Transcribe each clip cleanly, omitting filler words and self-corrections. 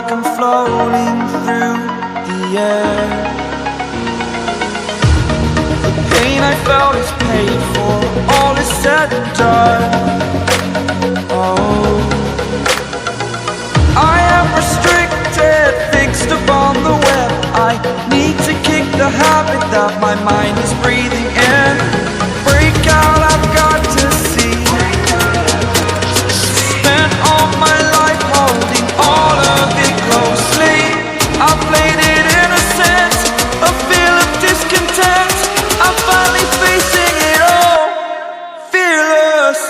like I'm floating through the air. The pain I felt is paid for, all is said and done. Oh, I am restricted, fixed upon the web. I need to kick the habit that my mind is breathing in. Break out, I've got to see. Spent all my life holding all of it closely. I played it innocent, a feel of discontent. I'm finally facing it all, fearless.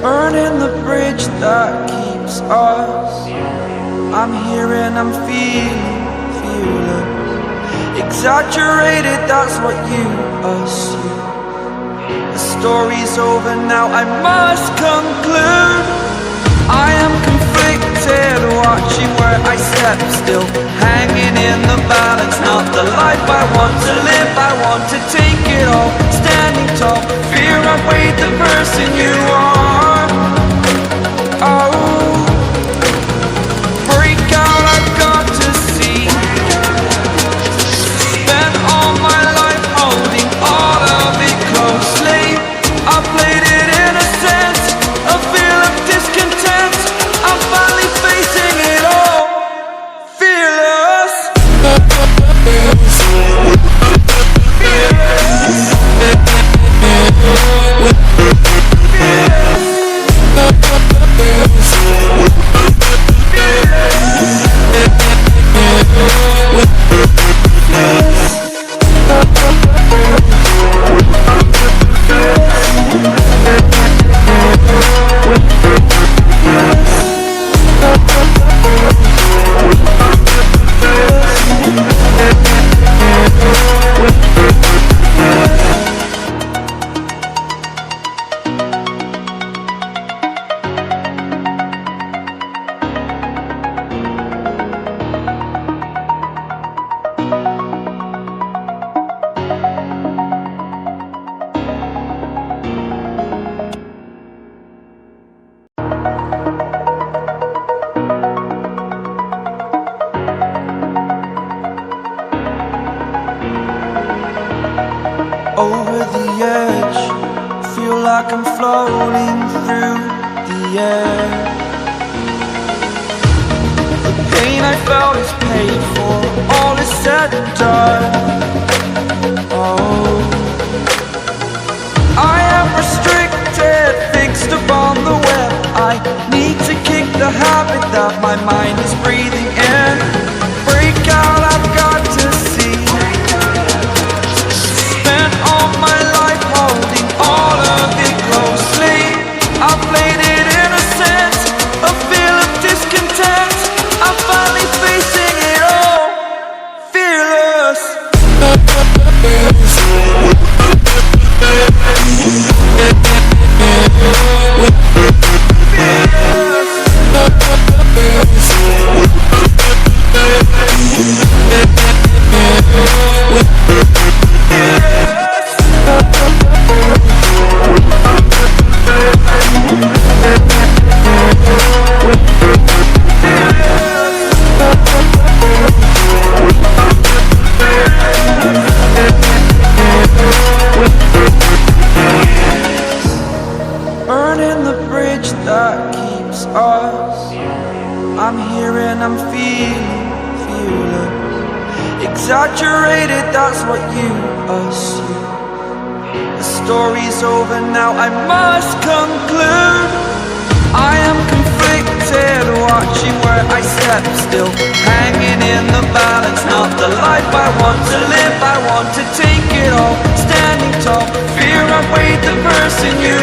Burning the bridge that keeps us. I'm here and I'm feeling fearless. Exaggerated, that's what you assume. The story's over now, I must conclude. I am conflicted, watching where I step still, hanging in the balance. Not the life I want to live, I want to take it all. Standing tall, fear outweighed the person you are. Oh, break out, I've got to see. Spent all my life holding all of it closely. I played it innocent, a feel of discontent. I'm finally facing it all, fearless. Over the edge, feel like I'm floating through the air. The pain I felt is paid for, all is said and done. Oh, I am restricted, fixed upon the web. I need to kick the habit that my mind is breathing in. Break out, I've got to see. Spent all my life holding all of it closely. I played it innocent, a feel of discontent. I'm finally facing it all, fearless. Burning the bridge that keeps us. I'm here and I'm feeling fearless. Exaggerated, that's what you assume. The story's over now, I must conclude. I am conflicted, watching where I step still, hanging in the balance. Not the life I want to live, I want to take it all. Standing tall, fear outweighed the person you